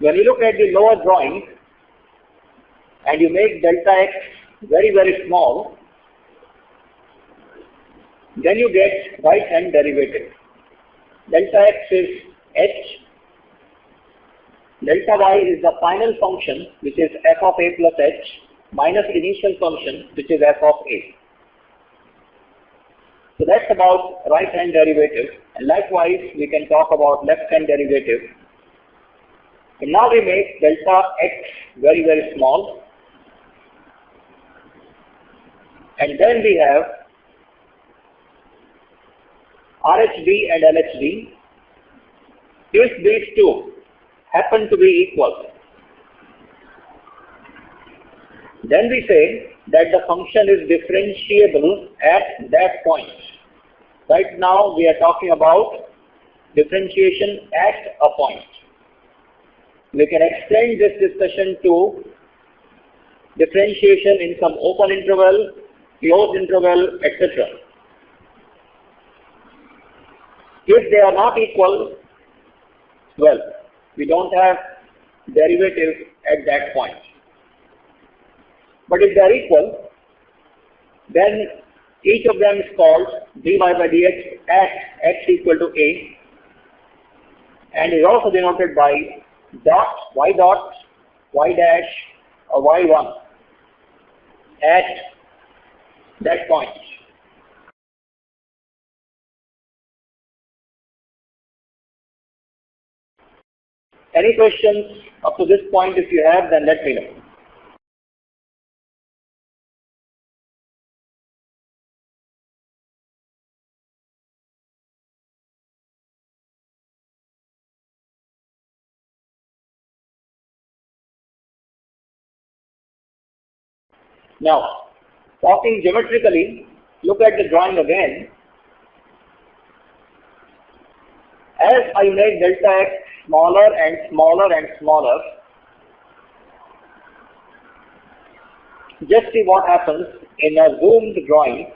When you look at the lower drawing and you make delta x very, very small, then you get right hand derivative. Delta x is h, delta y is the final function, which is f of a plus h, minus initial function, which is f of a. So that's about right hand derivative, and likewise we can talk about left hand derivative. And now we make delta x very, very small, and then we have RHD and LHD. If these two happen to be equal, then we say that the function is differentiable at that point. Right now we are talking about differentiation at a point. We can extend this discussion to differentiation in some open interval, closed interval, etc. If they are not equal, well, we don't have derivative at that point. But if they are equal, then each of them is called dy by dx at x equal to a, and is also denoted by dot, y dash, or y1 at that point. Any questions up to this point? If you have, then let me know. Now, talking geometrically, look at the drawing again. As I make delta x smaller and smaller and smaller, just see what happens in a zoomed drawing.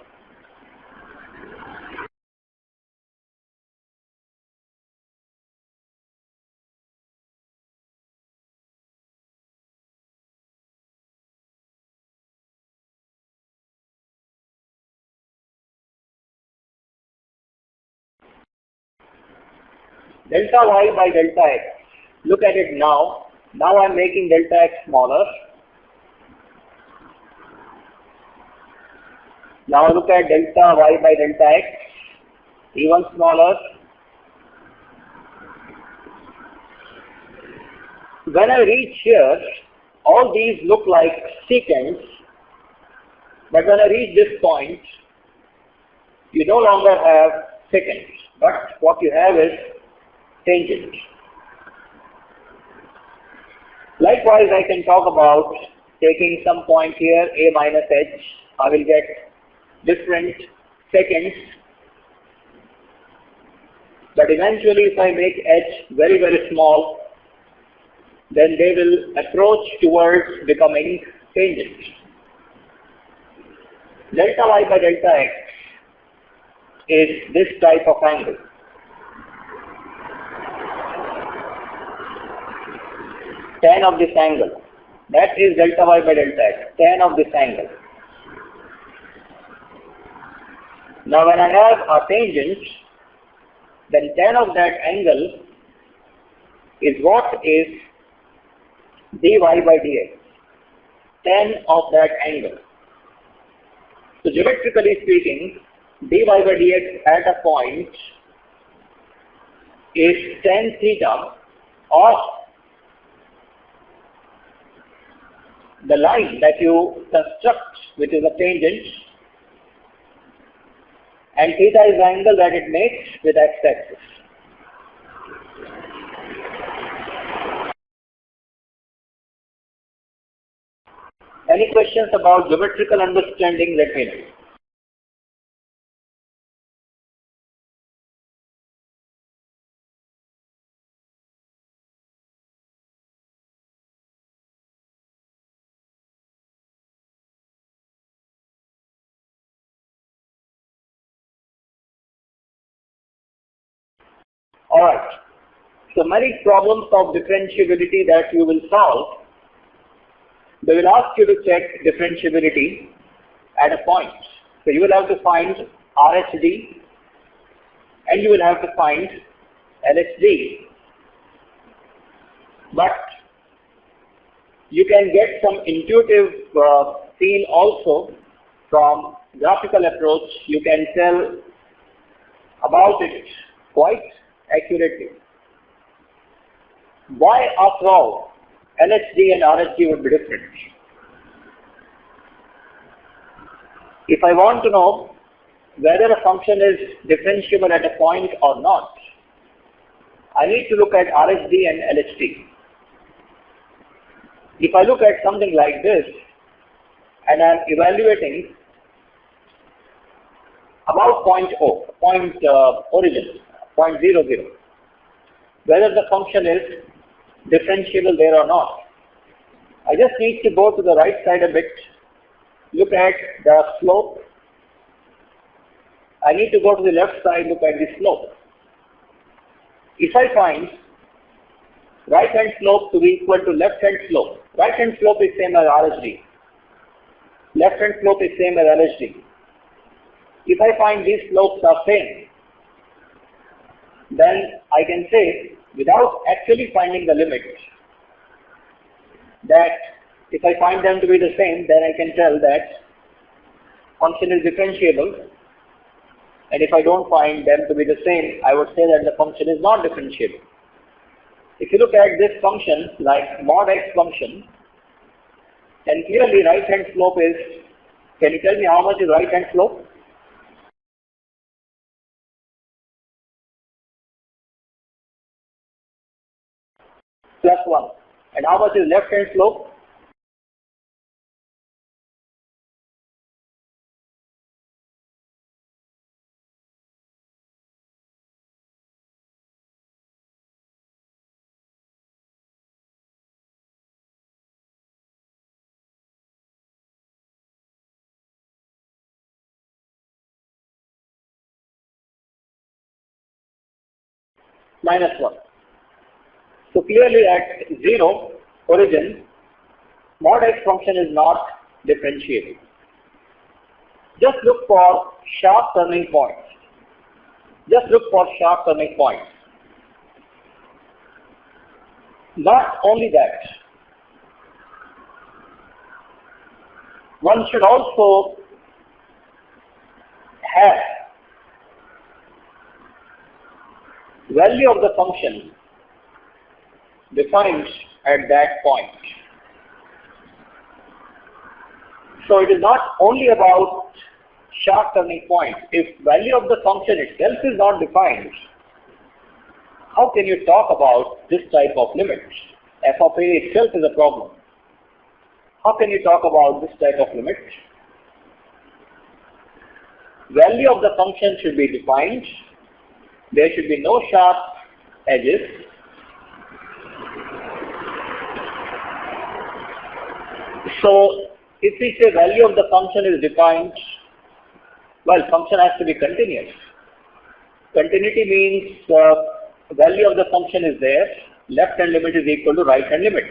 Delta y by delta x. Look at it now. Now I am making delta x smaller. Now look at delta y by delta x, even smaller. When I reach here, all these look like secants, but when I reach this point, you no longer have seconds, but what you have is tangent. Likewise, I can talk about taking some point here, a minus h. I will get different seconds, but eventually if I make h very, very small, then they will approach towards becoming tangents. Delta y by delta x is this type of angle. Tan of this angle, that is delta y by delta x, tan of this angle. Now when I have a tangent, then tan of that angle is what is dy by dx, tan of that angle. So geometrically speaking, dy by dx at a point is tan theta of the line that you construct, which is a tangent, and theta is the angle that it makes with x-axis. Any questions about geometrical understanding, let me know. Alright, So many problems of differentiability that you will solve, they will ask you to check differentiability at a point. So you will have to find RHD and you will have to find LHD. But you can get some intuitive feel also from graphical approach. You can tell about it quite accurately. Why, after all, LHD and RHD would be different? If I want to know whether a function is differentiable at a point or not, I need to look at RHD and LHD. If I look at something like this and I am evaluating about point origin, point 0, 0, whether the function is differentiable there or not, I just need to go to the right side a bit, look at the slope. I need to go to the left side, look at the slope. If I find right hand slope to be equal to left hand slope, right hand slope is same as RHD, left hand slope is same as LHD. If I find these slopes are same, then I can say, without actually finding the limit, that if I find them to be the same, then I can tell that function is differentiable. And if I don't find them to be the same, I would say that the function is not differentiable. If you look at this function, like mod x function, then clearly right hand slope is, can you tell me how much is right hand slope? +1. And how much is left hand slope? -1. So clearly at 0 origin, mod x function is not differentiable. Just look for sharp turning points. Just look for sharp turning points. Not only that, one should also have value of the function defined at that point. So it is not only about sharp turning points. If value of the function itself is not defined, how can you talk about this type of limit? F of A itself is a problem. How can you talk about this type of limit? Value of the function should be defined. There should be no sharp edges. So if we say value of the function is defined, well, function has to be continuous. Continuity means value of the function is there, left hand limit is equal to right hand limit.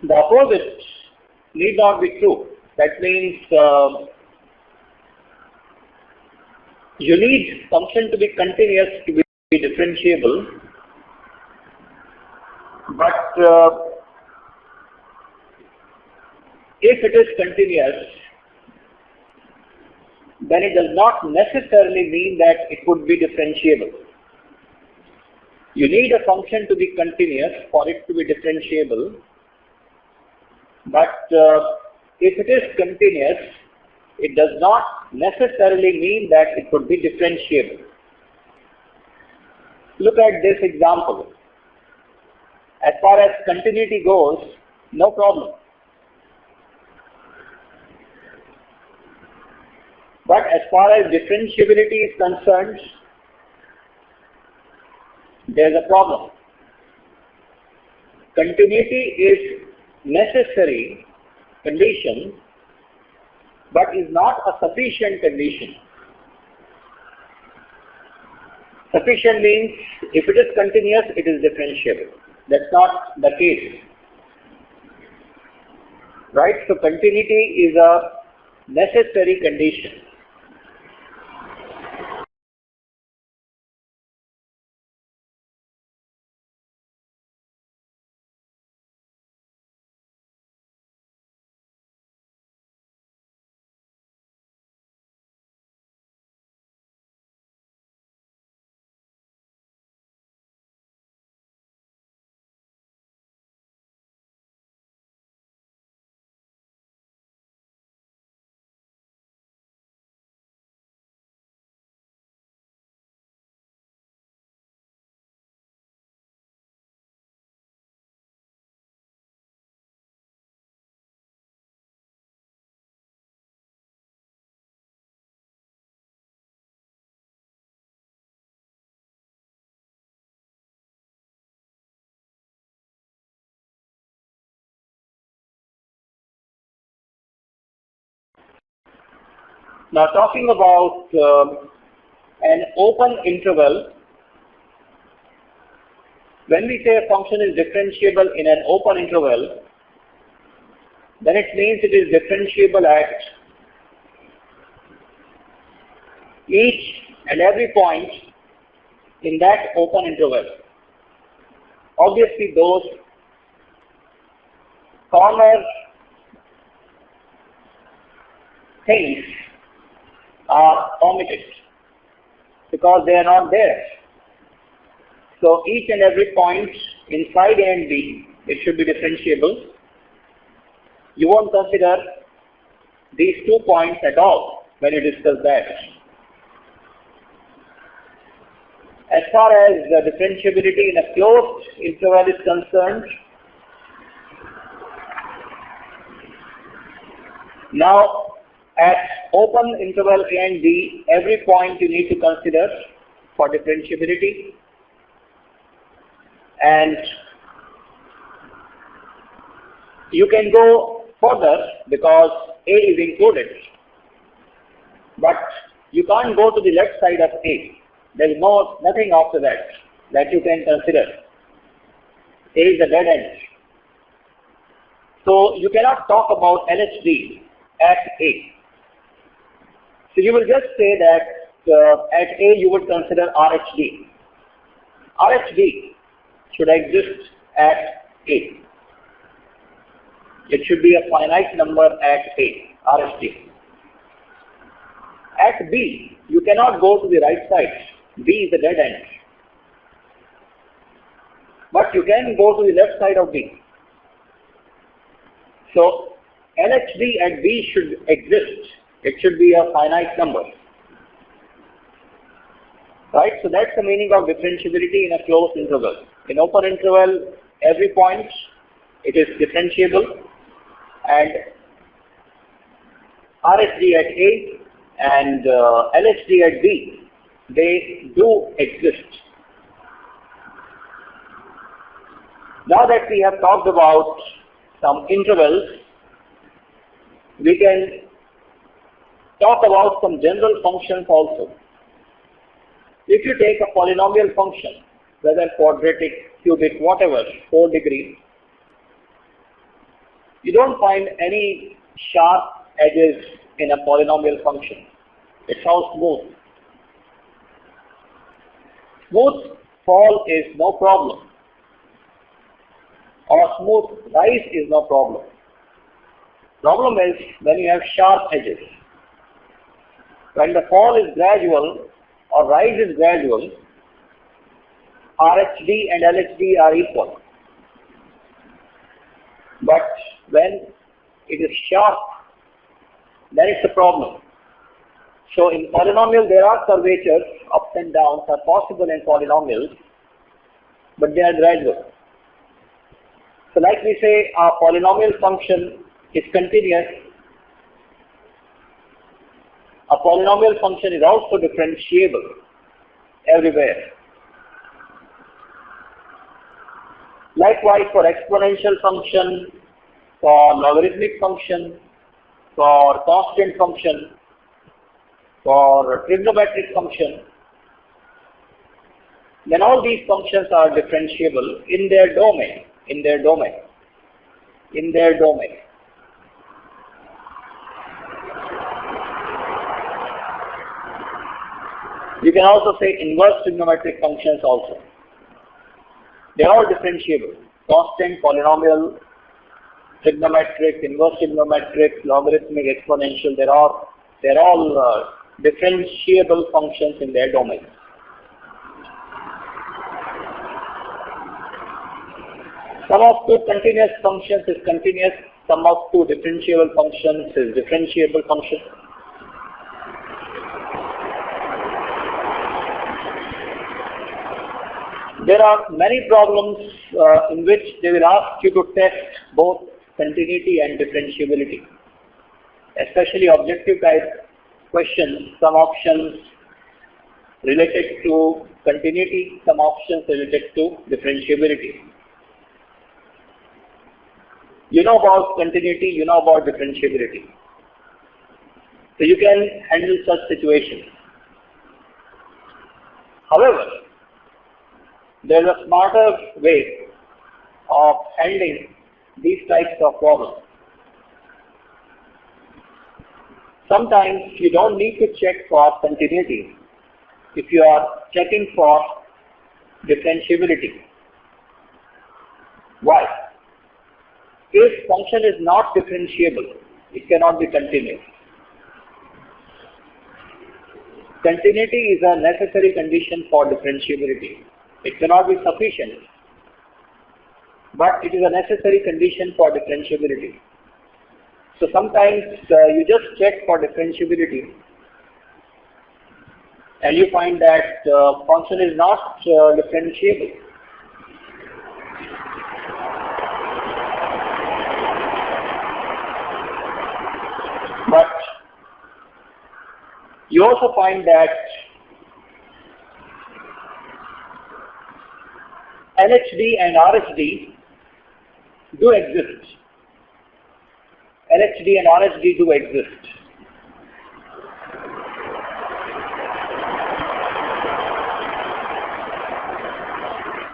The opposite need not be true. That means you need function to be continuous to be differentiable, but if it is continuous, then it does not necessarily mean that it would be differentiable. You need a function to be continuous for it to be differentiable, but if it is continuous, it does not necessarily mean that it would be differentiable. Look at this example. As far as continuity goes, no problem. But as far as differentiability is concerned, there is a problem. Continuity is necessary condition, but is not a sufficient condition. Sufficient means if it is continuous, it is differentiable. That's not the case. Right? So continuity is a necessary condition. Now talking about an open interval, when we say a function is differentiable in an open interval, then it means it is differentiable at each and every point in that open interval. Obviously those corner things are omitted because they are not there. So each and every point inside A and B, it should be differentiable. You won't consider these 2 points at all when you discuss that. As far as the differentiability in a closed interval is concerned, now at open interval A and B, every point you need to consider for differentiability, and you can go further because A is included, but you can't go to the left side of A. There is nothing after that you can consider. A is a dead end. So you cannot talk about LHD at A. So you will just say that at A you would consider RHD. RHD should exist at A. It should be a finite number at A, RHD. At B, you cannot go to the right side. B is a dead end. But you can go to the left side of B. So LHD at B should exist. It should be a finite number. Right? So that's the meaning of differentiability in a closed interval. In open interval, every point, it is differentiable, and RHD at A and LHD at B, they do exist. Now that we have talked about some intervals, we can talk about some general functions also. If you take a polynomial function, whether quadratic, cubic, whatever, 4 degree, you don't find any sharp edges in a polynomial function. It's all smooth. Smooth fall is no problem, or smooth rise is no problem. Problem is when you have sharp edges. When the fall is gradual or rise is gradual, RHD and LHD are equal. But when it is sharp, then it's a problem. So in polynomial there are curvatures, ups and downs are possible in polynomials, but they are gradual. So like we say, a polynomial function is continuous. A polynomial function is also differentiable everywhere. Likewise for exponential function, for logarithmic function, for constant function, for trigonometric function, then all these functions are differentiable in their domain, in their domain. You can also say inverse trigonometric functions also. They are all differentiable. Constant, polynomial, trigonometric, inverse trigonometric, logarithmic, exponential, they're all differentiable functions in their domain. Sum of two continuous functions is continuous, sum of two differentiable functions is differentiable function. There are many problems in which they will ask you to test both continuity and differentiability, especially objective type questions, some options related to continuity, some options related to differentiability. You know about continuity, you know about differentiability. So you can handle such situations. However, there is a smarter way of handling these types of problems. Sometimes you don't need to check for continuity if you are checking for differentiability. Why? If function is not differentiable, it cannot be continuous. Continuity is a necessary condition for differentiability. It cannot be sufficient, but it is a necessary condition for differentiability. So sometimes you just check for differentiability and you find that function is not differentiable. But you also find that LHD and RHD do exist. LHD and RHD do exist.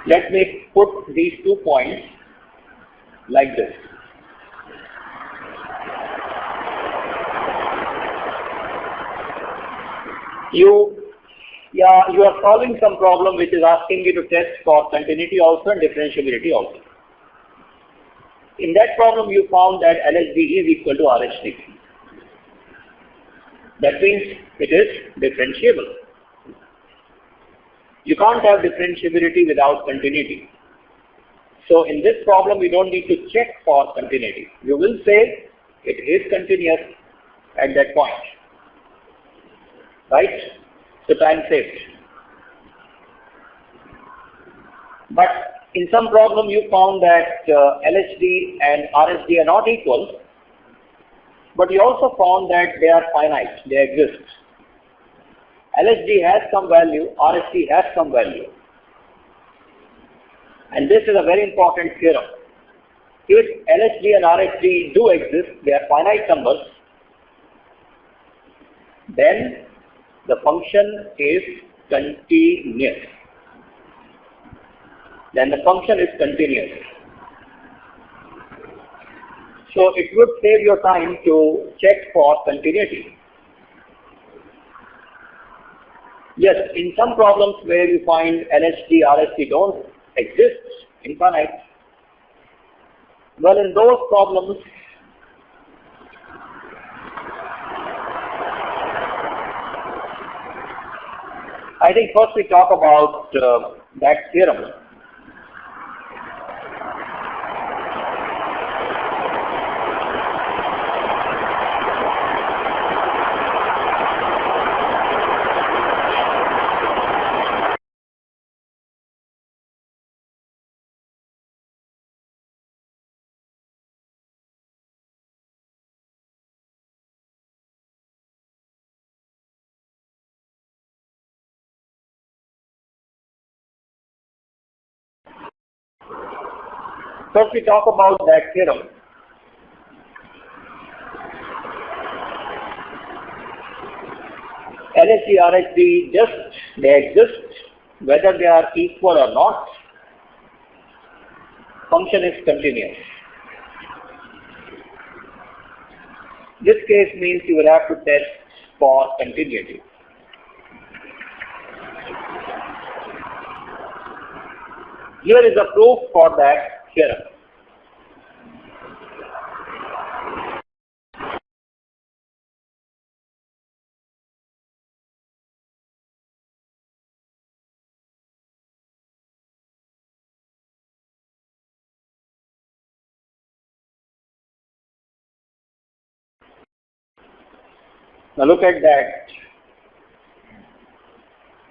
Let me put these 2 points like this. You are solving some problem which is asking you to test for continuity also and differentiability also. In that problem you found that LHD is equal to RHD. That means it is differentiable. You can't have differentiability without continuity. So in this problem we don't need to check for continuity. You will say it is continuous at that point. Right? So time saved. But in some problem you found that LHD and RHD are not equal, but you also found that they are finite, they exist. LHD has some value, RHD has some value. And this is a very important theorem. If LHD and RHD do exist, they are finite numbers, then the function is continuous. Then the function is continuous. So it would save your time to check for continuity. Yes, in some problems where you find LHD, RHD don't exist, infinite, well in those problems I think first we talk about that theorem. First we talk about that theorem. LHD, RHD, they exist whether they are equal or not. Function is continuous. This case means you will have to test for continuity. Here is a proof for that theorem. Now look at that.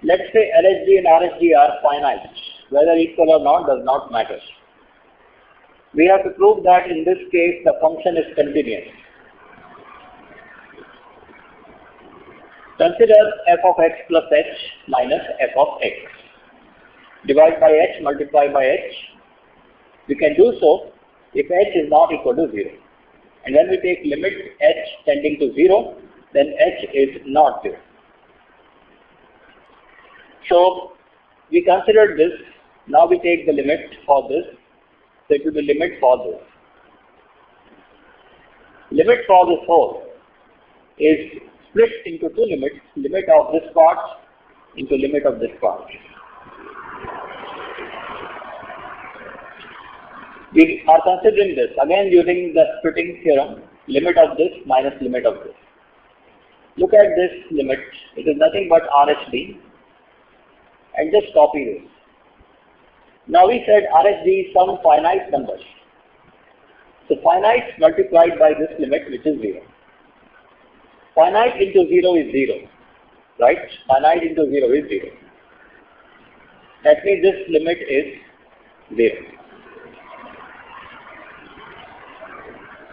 Let's say LHD and RHD are finite. Whether equal or not does not matter. We have to prove that in this case the function is continuous. Consider f of x plus h minus f of x. Divide by h, multiply by h. We can do so if h is not equal to 0. And when we take limit h tending to 0, then h is not 0. So we considered this. Now we take the limit for this. So it will be limit for this. Limit for this whole is split into two limits. Limit of this part into limit of this part. We are considering this again using the splitting theorem. Limit of this minus limit of this. Look at this limit. It is nothing but RHD. And just copy this. Now we said RHD is some finite numbers. So finite multiplied by this limit, which is 0. Finite into 0 is 0. Right? Finite into 0 is 0. That means this limit is 0.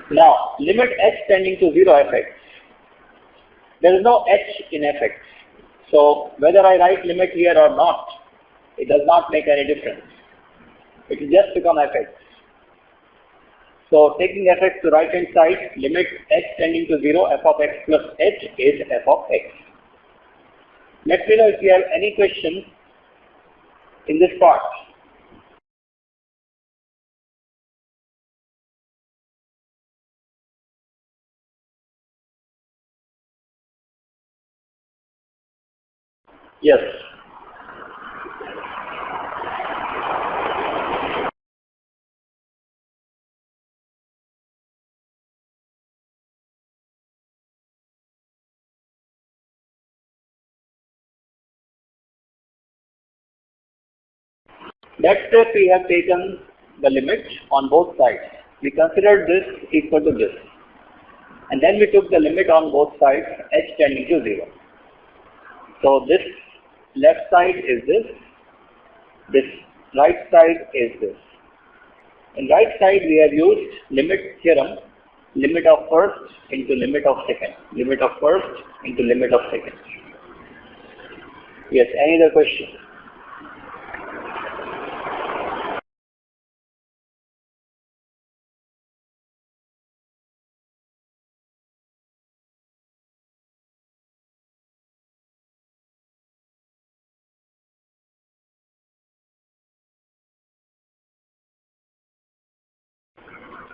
Now, limit h tending to 0 fx. There is no h in fx. So whether I write limit here or not, it does not make any difference. It will just become fx. So taking fx to right hand side, limit h tending to 0, f of x plus h is f of x. Let me know if you have any question in this part. Yes. That step we have taken the limit on both sides. We considered this equal to this. And then we took the limit on both sides, h tending to 0. So this left side is this right side is this. In right side we have used limit theorem, limit of first into limit of second, limit of first into limit of second. Yes, any other question?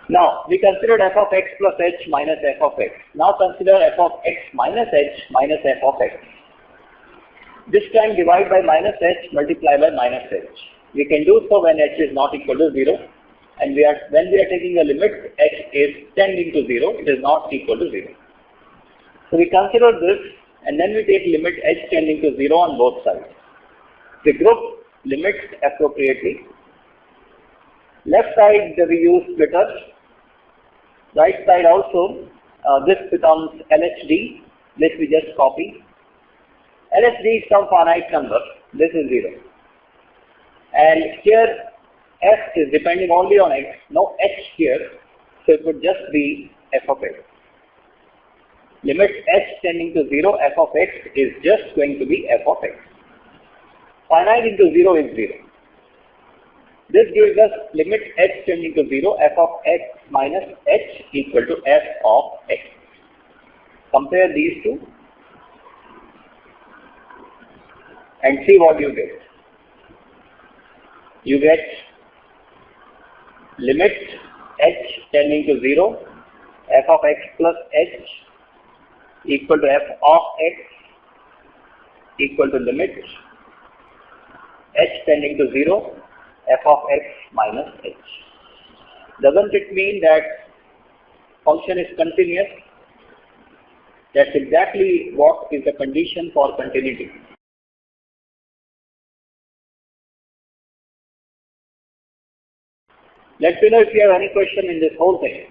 Now, we considered f of x plus h minus f of x. Now consider f of x minus h minus f of x. This time divide by minus h, multiply by minus h. We can do so when h is not equal to 0. And when we are taking a limit, h is tending to 0, it is not equal to 0. So we consider this and then we take limit h tending to 0 on both sides. We group limits appropriately. Left side we use splitters. Right side also, this becomes LHD, this we just copy. LHD is some finite number, this is 0. And here f is depending only on x, no h here, so it would just be f of x. Limit h tending to 0, f of x is just going to be f of x. Finite into 0 is 0. This gives us limit h tending to 0, f of x minus h equal to f of x. Compare these two and see what you get. You get limit h tending to 0, f of x plus h equal to f of x equal to limit h tending to 0, f of x minus h. Doesn't it mean that function is continuous? That's exactly what is the condition for continuity. Let me know if you have any question in this whole thing.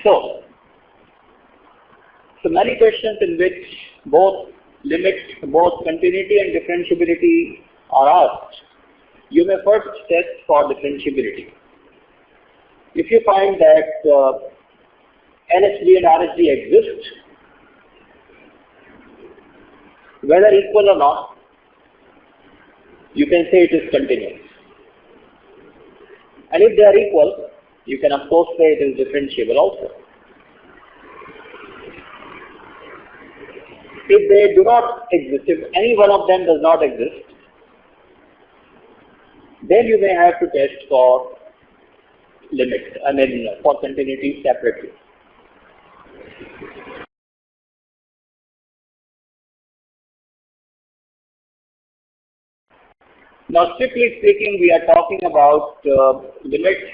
So many questions in which both continuity and differentiability are asked. You may first test for differentiability. If you find that LHD and RHD exist, whether equal or not, you can say it is continuous. And if they are equal, you can of course say it is differentiable also. If they do not exist, if any one of them does not exist, then you may have to test for limits, for continuity separately. Now, strictly speaking, we are talking about limits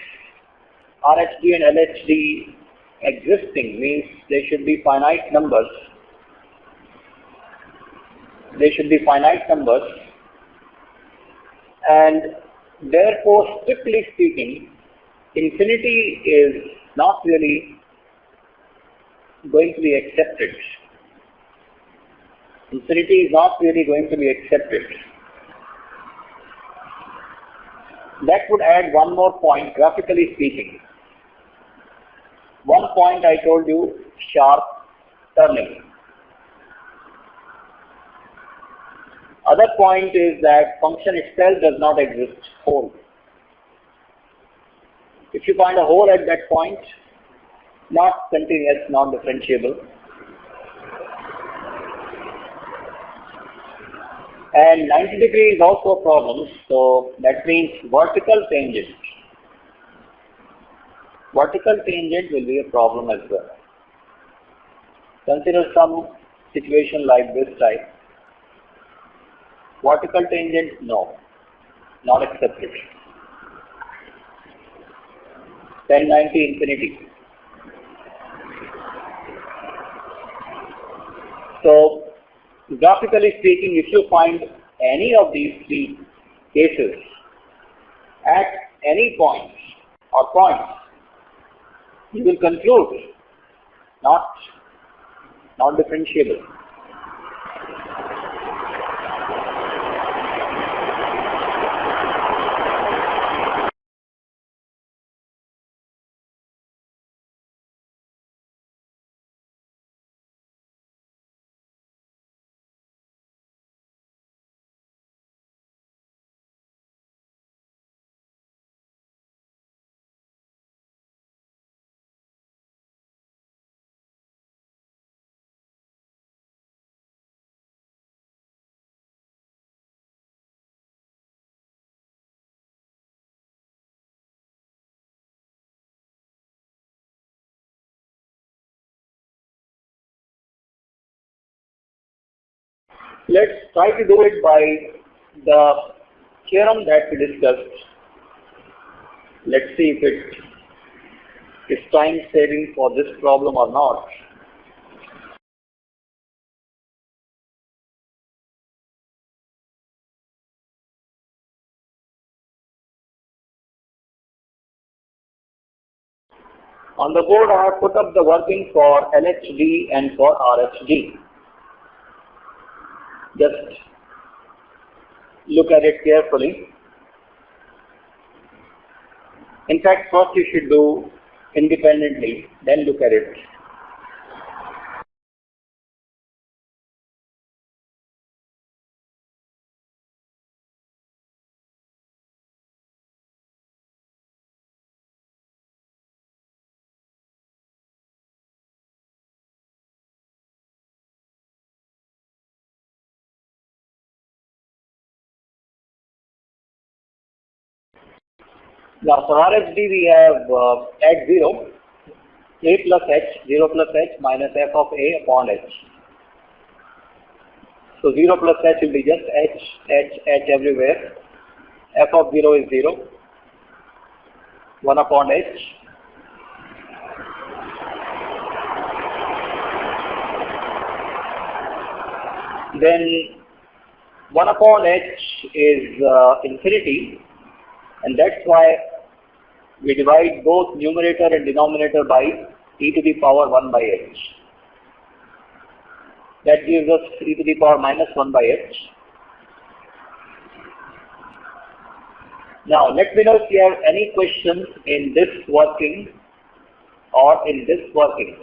RHD and LHD existing, means they should be finite numbers. They should be finite numbers, and therefore, strictly speaking, infinity is not really going to be accepted. Infinity is not really going to be accepted. That would add one more point, graphically speaking. One point I told you, sharp turning. Other point is that function itself does not exist whole. If you find a hole at that point, not continuous, non-differentiable. And 90 degree is also a problem, so that means vertical tangent. Vertical tangent will be a problem as well. Consider some situation like this type. Vertical tangent, no, not accepted. 1090 infinity. So, graphically speaking, if you find any of these three cases at any point or points, you will conclude not differentiable. Let's try to do it by the theorem that we discussed. Let's see if it is time saving for this problem or not. On the board I have put up the working for LHD and for RHD. Just look at it carefully. In fact, first you should do independently, then look at it. Now for RHD we have at 0, a plus h, 0 plus h minus f of a upon h. So 0 plus h will be just h everywhere. F of 0 is 0, 1 upon h. Then 1 upon h is infinity, and that's why we divide both numerator and denominator by e to the power 1 by h. That gives us e to the power minus 1 by h. Now let me know if you have any questions in this working or in this working.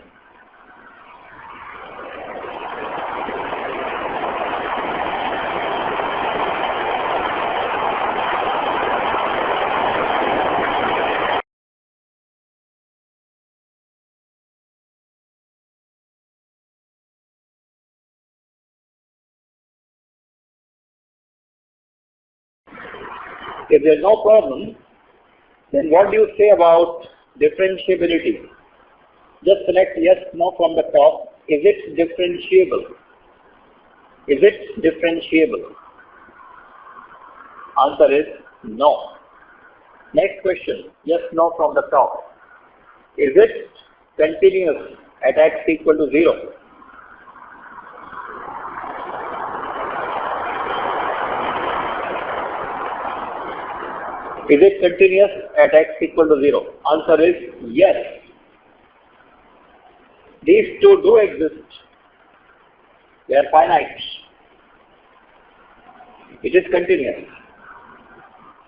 If there is no problem, then what do you say about differentiability? Just select yes, no from the top. Is it differentiable? Is it differentiable? Answer is no. Next question, yes, no from the top. Is it continuous at x equal to 0? Is it continuous at x equal to 0? Answer is yes. These two do exist. They are finite. It is continuous.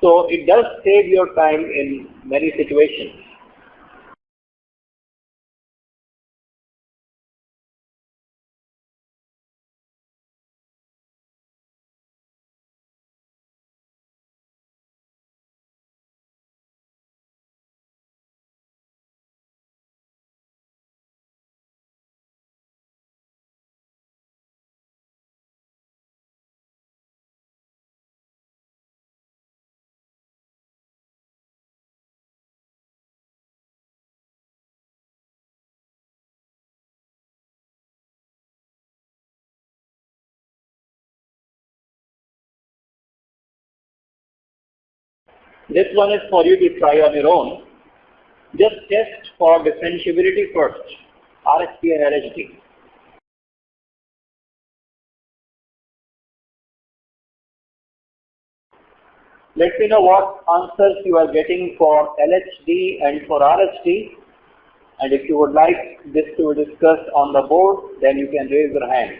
So it does save your time in many situations. This one is for you to try on your own. Just test for differentiability first, RHD and LHD. Let me know what answers you are getting for LHD and for RHD, and if you would like this to be discussed on the board, then you can raise your hand.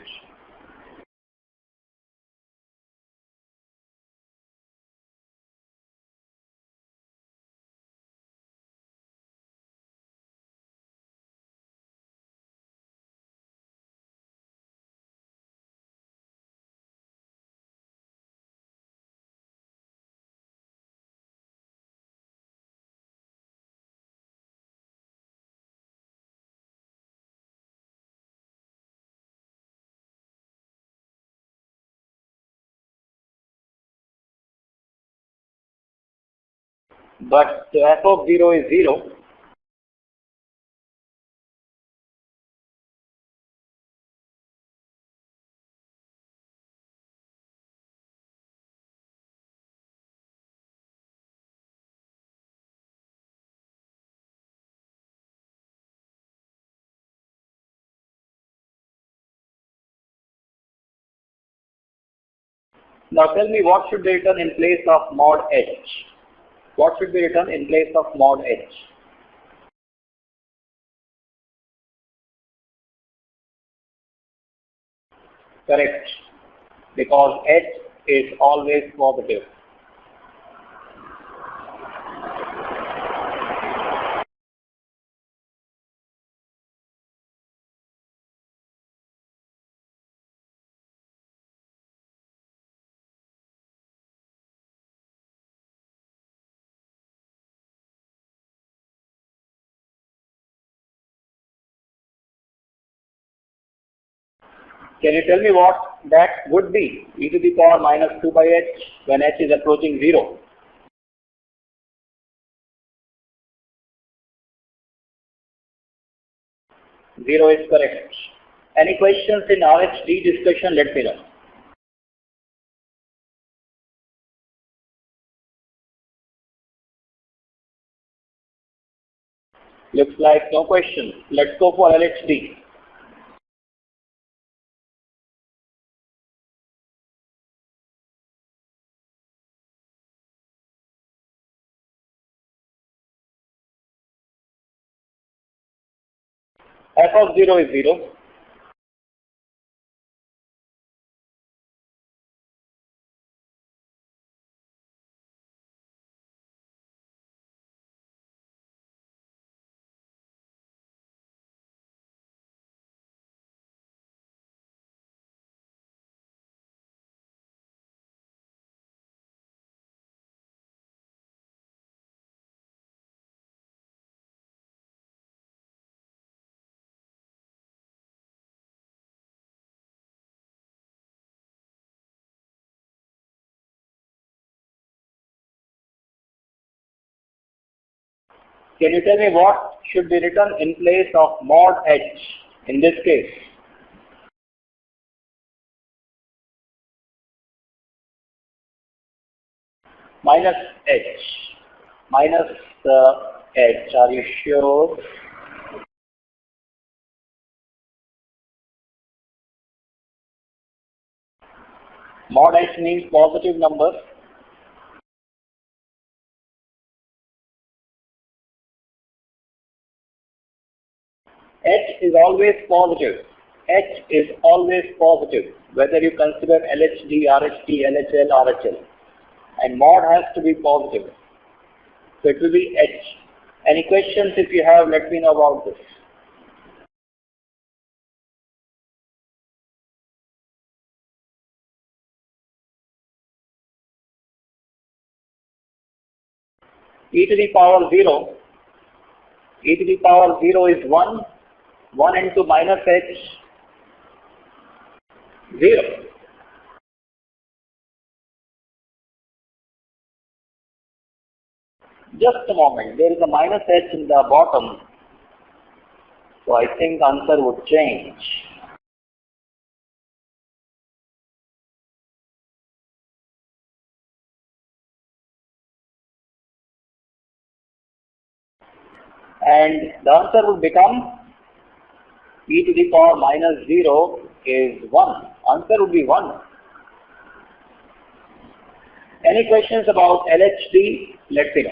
But f of 0 is 0. Now tell me what should be written in place of mod h. What should be written in place of mod h? correct because h is always positive. Can you tell me what that would be? E to the power minus 2 by h when h is approaching 0. Zero is correct. Any questions in RHD discussion? Let me know. Looks like no questions. Let's go for LHD. F of 0 is 0. Can you tell me what should be written in place of mod h in this case? Minus h. Minus h. Are you sure? Mod h means positive number. H is always positive. H is always positive, whether you consider LHD, RHD, LHL, RHL. And mod has to be positive. So it will be H. Any questions? If you have, let me know about this. E to the power 0. E to the power 0 is 1. 1 into minus h, 0. Just a moment, there is a minus h in the bottom, so I think answer would change. And the answer would become e to the power minus 0 is 1. Answer would be 1. Any questions about LHD? Let me know.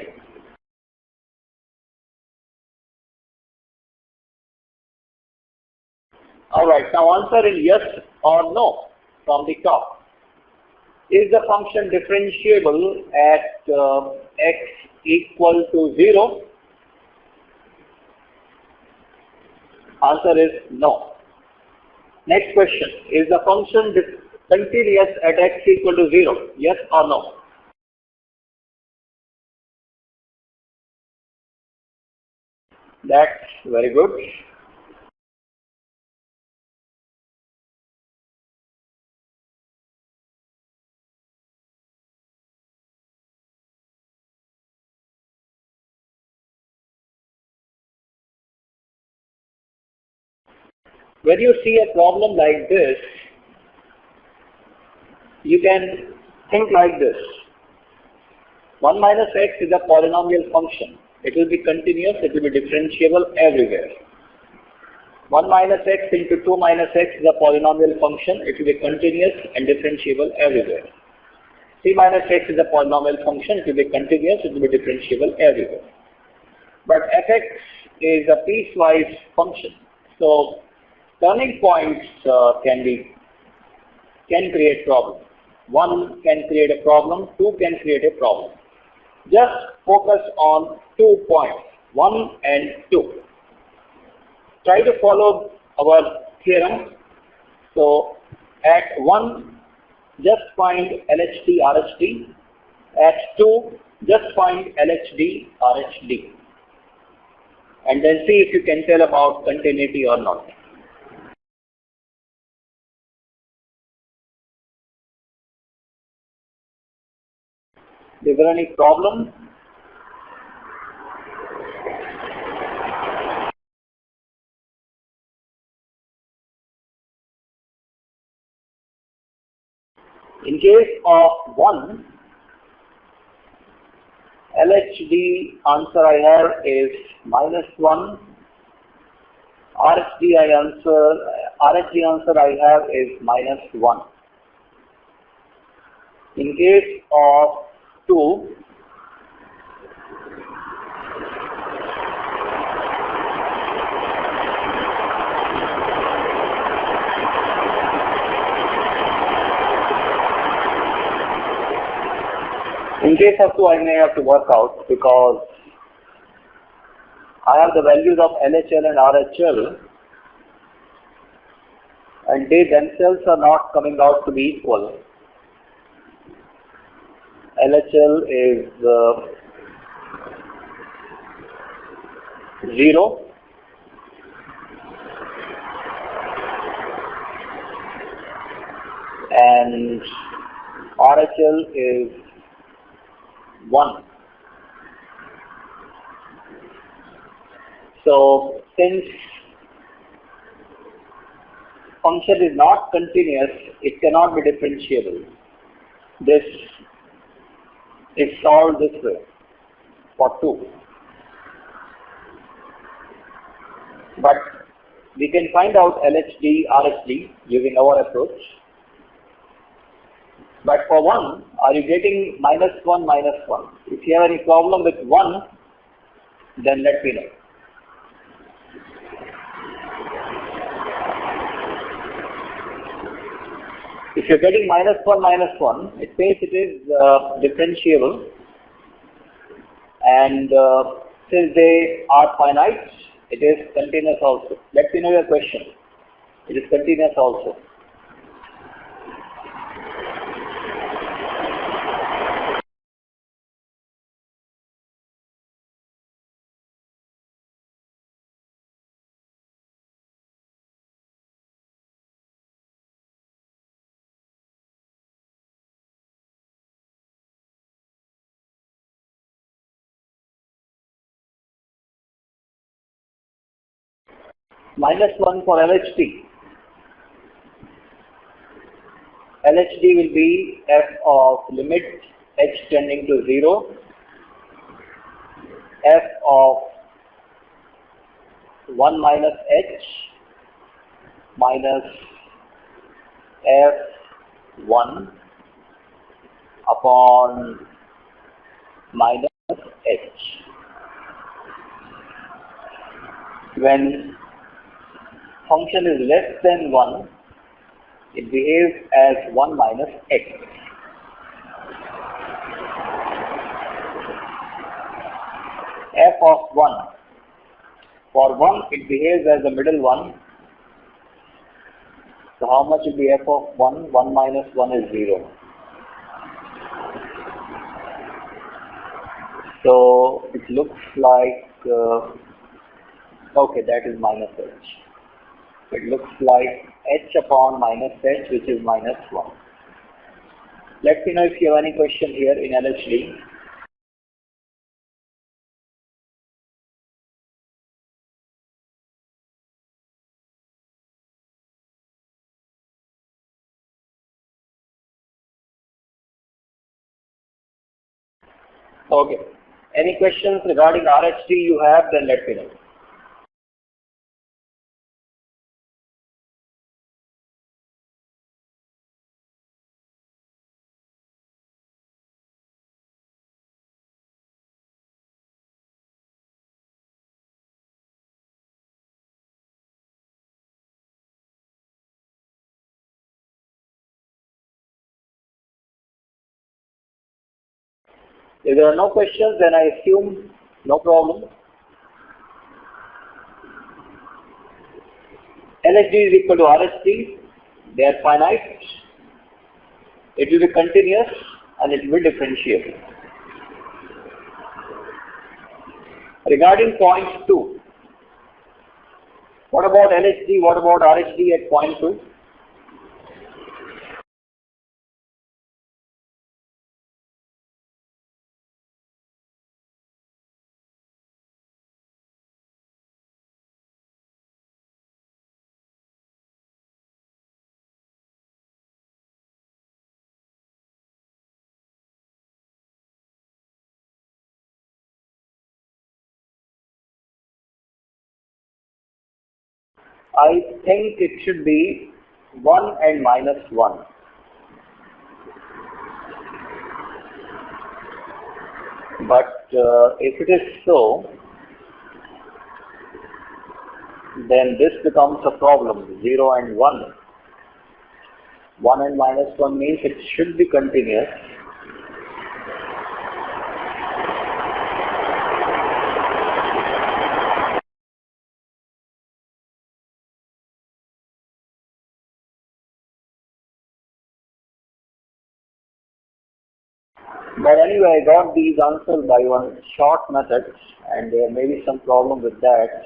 Alright, now answer in yes or no from the top. Is the function differentiable at x equal to 0? Answer is no. Next question, is the function continuous at x equal to 0? Yes or no? That's very good. When you see a problem like this, you can think like this. 1 minus x is a polynomial function. It will be continuous, it will be differentiable everywhere. 1 minus x into 2 minus x is a polynomial function. It will be continuous and differentiable everywhere. 3 minus x is a polynomial function. It will be continuous, it will be differentiable everywhere. But fx is a piecewise function. So turning points can be can create problem. 1 can create a problem, 2 can create a problem. Just focus on 2 points, 1 and 2. Try to follow our theorem. So at 1, just find LHD, RHD. At 2, just find LHD, RHD. And then see if you can tell about continuity or not. Is there any problem? In case of 1, LHD answer I have is -1. RHD answer I have is -1. In case of 2, I may have to work out because I have the values of LHL and RHL and they themselves are not coming out to be equal. LHL is 0 and RHL is 1. So since function is not continuous, it cannot be differentiable. This is solved this way for 2. But we can find out LHD, RHD using our approach. But for 1, are you getting -1, -1? If you have any problem with 1, then let me know. If you're getting -1, -1, it means it is differentiable. And since they are finite, it is continuous also. Let me know your question. It is continuous also. -1 for LHD. LHD will be f of limit h tending to 0, f of 1 minus h minus f1 upon minus h. When function is less than 1, it behaves as 1 minus x. F of 1. For 1, it behaves as the middle one. So how much will be f of 1? 1 minus 1 is 0. So it looks like, okay, that is minus h. It looks like h upon minus h, which is minus 1. Let me know if you have any question here in LHD. Okay. Any questions regarding RHD you have, then let me know. If there are no questions, then I assume no problem. LHD is equal to RHD. They are finite. It will be continuous and it will be differentiable. Regarding point 2, what about LHD? What about RHD at point 2? I think it should be 1 and minus 1. But if it is so, then this becomes a problem, 0 and 1. 1 and minus 1 means it should be continuous. But anyway, I got these answers by one short method, and there may be some problem with that.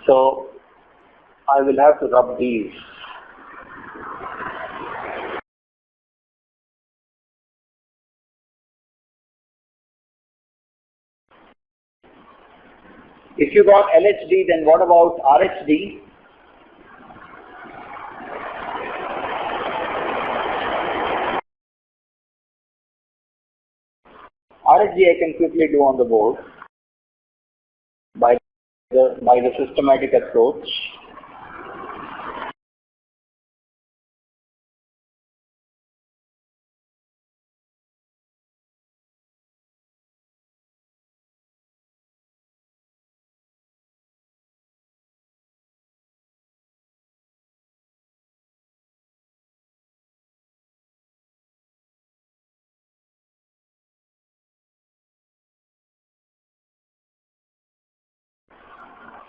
So I will have to rub these. If you got LHD, then what about RHD? RHD I can quickly do on the board by the systematic approach.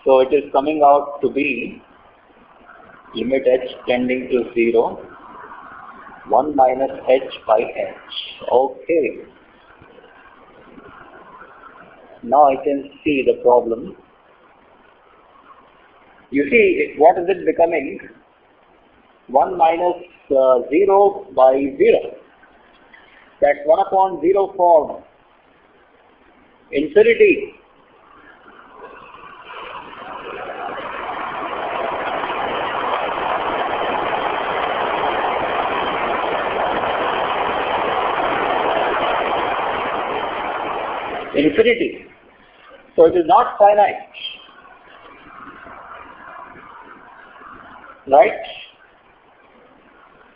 So it is coming out to be limit h tending to 0, 1 minus h by h. Okay. Now I can see the problem. You see, what is it becoming? 1 minus 0 by 0. That's 1 upon 0 form. Infinity. Infinity. So it is not finite. Right?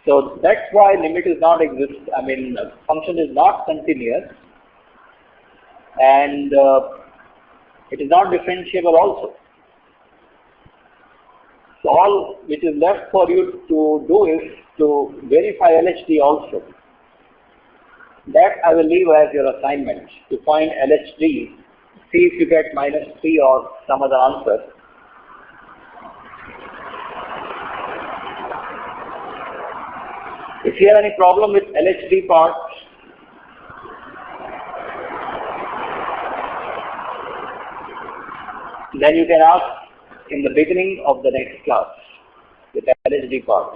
So that's why limit is not exist. I mean, function is not continuous, and it is not differentiable also. So all which is left for you to do is to verify LHD also. That I will leave as your assignment, to find LHD, see if you get -3 or some other answer. If you have any problem with LHD part, then you can ask in the beginning of the next class with LHD part.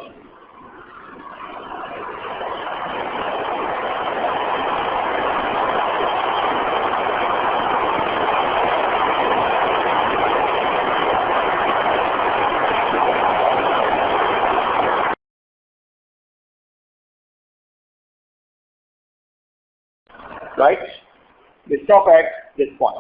right? We stop at this point.